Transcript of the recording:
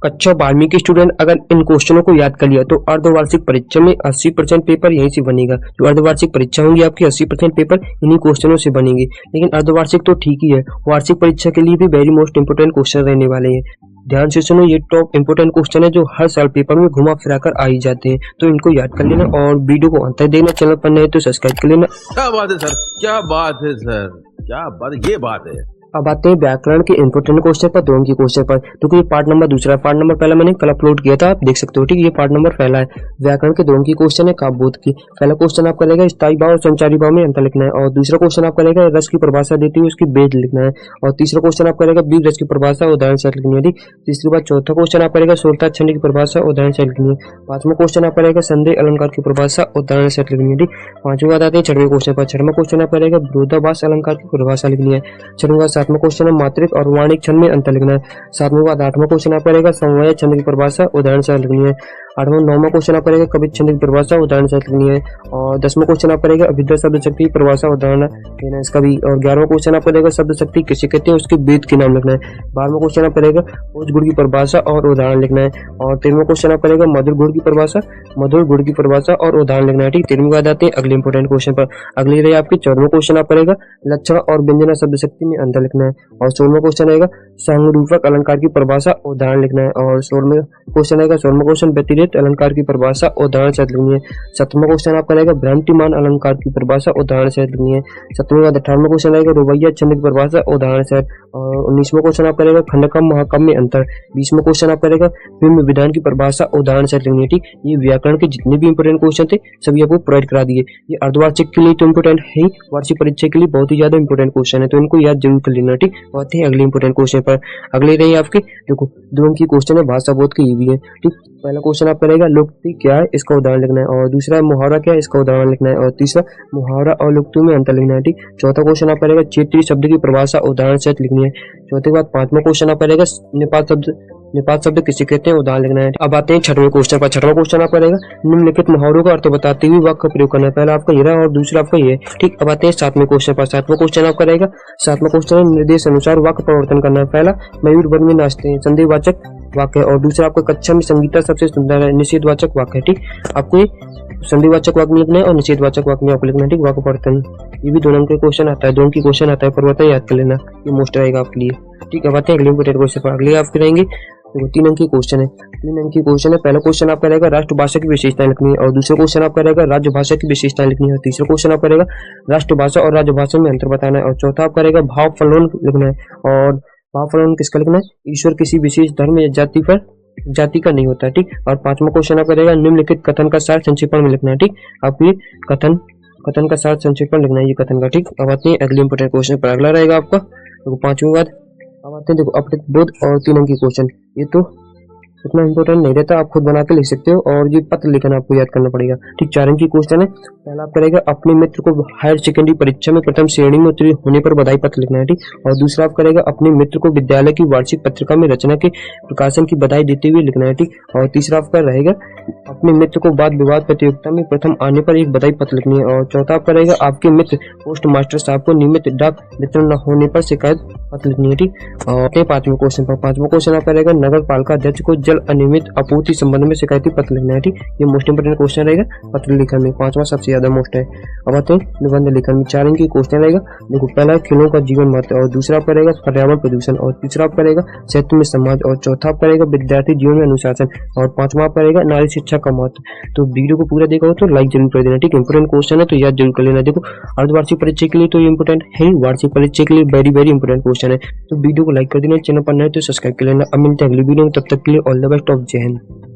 कक्षा 12वीं के स्टूडेंट अगर इन क्वेश्चनों को याद कर लिया तो अर्धवार्षिक परीक्षा में 80% पेपर यहीं से बनेगा। जो अर्धवार्षिक परीक्षा होंगी आपकी 80% पेपर इन्हीं क्वेश्चनों से बनेंगे। लेकिन अर्धवार्षिक तो ठीक ही है, वार्षिक परीक्षा के लिए भी वेरी मोस्ट इंपोर्टेंट क्वेश्चन रहने वाले हैं। ध्यान से सुनो, ये टॉप इंपोर्टेंट क्वेश्चन है जो हर साल पेपर में घुमा फिरा कर आ ही जाते हैं, तो इनको याद कर लेना और वीडियो को अंत तक देखना। चैनल पर नए तो सब्सक्राइब कर लेना। क्या बात है सर, क्या बात है सर, क्या बात, ये बात है। अब आते हैं व्याकरण के इंपोर्टेंट क्वेश्चन पर, दोनों की क्वेश्चन पर। तो ये पार्ट नंबर दूसरा है, पार्ट नंबर पहला मैंने कल अपलोड किया था, आप देख सकते हो। ठीक, ये पार्ट नंबर पहला है। व्याकरण के दोनों की क्वेश्चन है काव्यबोध की। पहला क्वेश्चन आपका रहेगा स्थायी भाव और संचारी भाव में अंतर लिखना है, और दूसरा क्वेश्चन आपका रहेगा रस की परिभाषा देती हुई उसकी भेद लिखना है, और तीसरा क्वेश्चन आपका रहेगा बीज रस की परिभाषा उदाहरण से लिखनी है। ठीक, तीसरी बात चौथा क्वेश्चन आपका रहेगा सोलता छंद की परिभाषा उदाहरण से लिखनी है। पांचवा क्वेश्चन आपका रहेगा संदेह अलंकार की परिभाषा उदाहरण से लिखनी है। ठीक, पांचवी बात आते हैं छठवें क्वेश्चन पर। छठवां क्वेश्चन आपका रहेगा विरोधाभास अलंकार की परिभाषा लिखनी है। छठवीं बात सातवां क्वेश्चन है मात्रिक और वाणिक छंद में अंतर लिखना है। सातवीं बात आठवां क्वेश्चन आपका रहेगा समवाय छंद की परिभाषा उदाहरण से लिखनी है। आठवां नौवां क्वेश्चन आपका रहेगा कवित छंद की परिभाषा उदाहरण से लिखनी है। और 10वां क्वेश्चन आपका रहेगा अभिधा शब्द शक्ति की परिभाषा उदाहरण देना है इसका भी। और 11वां क्वेश्चन आपका रहेगा शब्द शक्ति किसे कहते हैं उसके वेद के नाम लिखना है। 12वां क्वेश्चन आपका रहेगा ओज गुण की परिभाषा और उदाहरण लिखना है। और 13वां क्वेश्चन आपका रहेगा मधुर गुण की परिभाषा, मधुर गुण की परिभाषा और उदाहरण लिखना है। ठीक, 13वीं बात आते हैं अगले इंपोर्टेंट क्वेश्चन पर। अगली रही आपकी 14वां क्वेश्चन आपका रहेगा लक्षण और व्यंजना शब्द शक्ति में अंतर लिखना है। और 16वां क्वेश्चन रहेगा संरूपक अलंकार की परिभाषा उदाहरण लिखना है। और 16वां क्वेश्चन रहेगा 16वां क्वेश्चन व्यतिरिक्त अलंकार की परिभाषा उदाहरण से लिखनी है। 17वां क्वेश्चन आपका रहेगा भ्रांतिमान अलंकार की परिभाषा उदाहरण से लिखनी है। 17वें बाद 18वां क्वेश्चन रहेगा रुबैया छंद की परिभाषा उदाहरण से। और 19वां क्वेश्चन आपका रहेगा खंडकम महाकम में अंतर। 20वां क्वेश्चन आपका रहेगा विभिन्न विधान की परिभाषा उदाहरण से लिखनी है। ठीक, ये व्याकरण के जितने भी इंपोर्टेंट क्वेश्चन थे सभी आपको प्रोवाइड करा दिए। ये अर्धवार्षिक के लिए तो इंपोर्टेंट है ही, वार्षिक परीक्षा के लिए बहुत ही ज्यादा इंपोर्टेंट क्वेश्चन है, तो इनको याद जरूर कर लेना। ठीक, आते हैं अगले इंपोर्टेंट क्वेश्चन पर। अगले रही आपकी देखो दो अंक की क्वेश्चन है भाषा बोध की, ये भी है। ठीक, पहला क्वेश्चन आपका रहेगा लोकोक्ति क्या है इसका उदाहरण लिखना है। और दूसरा मुहावरा क्या है इसका उदाहरण लिखना है। और तीसरा मुहावरा और लोकोक्ति में अंतर लिखना है। ठीक, चौथा क्वेश्चन आपका रहेगा क्षेत्रीय शब्द की परिभाषा उदाहरण से लिखनी है। चौथे बाद 5वां क्वेश्चन आपका रहेगा नेपाल शब्द किसे कहते हैं उदाहरण लिखना है। अब आते हैं छठवें क्वेश्चन पर। छठवां क्वेश्चन आपका रहेगा निम्नलिखित मुहावरों का अर्थ बताते हुए वाक्य का प्रयोग करना है। पहला आपका ये रहा और दूसरा आपका ये। ठीक, अब आते हैं सातवें क्वेश्चन पर। सातवां क्वेश्चन आपका रहेगा सातवां क्वेश्चन निर्देश अनुसार वाक्य परिवर्तन करना है। पहला मयूर वन में नाचते हैं संदेहवाचक वाक्य, और दूसरा आपका कक्षा में संगीता सबसे सुंदर है निषेधवाचक वाक्य है। ठीक, आपको ये संदेहवाचक वाक्य लिखना है और निषेधवाचक वाक्य आपको लिखना है। ठीक, वाक्य परिवर्तन ये भी दोनों के क्वेश्चन आता है, दोनों की क्वेश्चन आता है, परिवर्तन याद कर लेना, ये मोस्ट रहेगा आपके लिए। ठीक, अब आते हैं अगले इंपोर्टेंट क्वेश्चन पर। अगले आपके रहेंगे तो 3 अंक की क्वेश्चन है। 3 अंक की क्वेश्चन है। पहला क्वेश्चन आपका रहेगा राष्ट्रभाषा की विशेषताएं लिखनी है, और दूसरा क्वेश्चन आपका रहेगा राज्य भाषा की विशेषताएं लिखनी है, और तीसरा क्वेश्चन आपका रहेगा राष्ट्रभाषा और राज्य भाषा में अंतर बताना है, और चौथा आपका रहेगा भाव फलन लिखना है। और भाव फलन किसका लिखना है, ईश्वर किसी विशेष धर्म या जाति का नहीं होता है। ठीक, और 5वां क्वेश्चन आपका रहेगा निम्नलिखित कथन का सार संक्षेपण में लिखना है। ठीक, आपको ये कथन का सार संक्षेपण लिखना है ये कथन का। ठीक, अब आते हैं अगले इंपोर्टेंट क्वेश्चन पर। अगला रहेगा आपका देखो 5वीं बात। अब आते हैं देखो अपठित बोध और 3 अंक की क्वेश्चन। ये तो इतना इंपॉर्टेंट नहीं रहता, आप खुद बना के लिख सकते हो, और ये पत्र लिखना आपको याद करना पड़ेगा। ठीक, 4 अंक की क्वेश्चन है। पहला आप करेगा अपने मित्र को हायर सेकेंडरी परीक्षा में प्रथम श्रेणी में उत्तीर्ण होने पर बधाई पत्र लिखना है। ठीक, और दूसरा आप करेगा अपने मित्र को विद्यालय की वार्षिक पत्रिका में रचना के प्रकाशन की बधाई देते हुए लिखना है। ठीक, और तीसरा आपका रहेगा अपने मित्र को वाद विवाद प्रतियोगिता में प्रथम आने पर एक बधाई पत्र लिखनी है। और चौथा आपका रहेगा आपके मित्र पोस्ट मास्टर साहब को नियमित डाक वितरण न होने पर शिकायत पत्र लिखनी है। ठीक, और 5वें क्वेश्चन पर। 5वां क्वेश्चन आपका रहेगा नगर पालिका अध्यक्ष को जल अनियमित आपूर्ति संबंध में शिकायती पत्र लिखना है। ठीक, ये मोस्ट इंपोर्टेंट क्वेश्चन रहेगा पत्र लेखन में, 5वां सबसे ज्यादा मोस्ट है। अब आते हैं निबंध लेखन में। 4 अंक की क्वेश्चन रहेगा देखो पहला खेलों का जीवन महत्व, और दूसरा आपका रहेगा पर्यावरण प्रदूषण, और तीसरा आपका रहेगा साहित्य में समाज, और चौथा आपका रहेगा विद्यार्थी जीवन में अनुशासन, और 5वां आपका रहेगा नारी शिक्षा का महत्व। तो वीडियो को पूरा देखा हो तो लाइक जरूर कर देना। ठीक, इंपोर्टेंट क्वेश्चन है तो याद जरूर कर लेना। देखो अर्धवार्षिक परीक्षा के लिए तो ये इंपोर्टेंट है, वार्षिक परीक्षा के लिए वेरी वेरी इंपोर्टेंट क्वेश्चन है, तो वीडियो को लाइक कर देना, चैनल पर नए तो सब्सक्राइब कर लेना। अब मिलते हैं अगली वीडियो में, तब तक के लिए ऑल द बेस्ट ऑफ जय हिंद।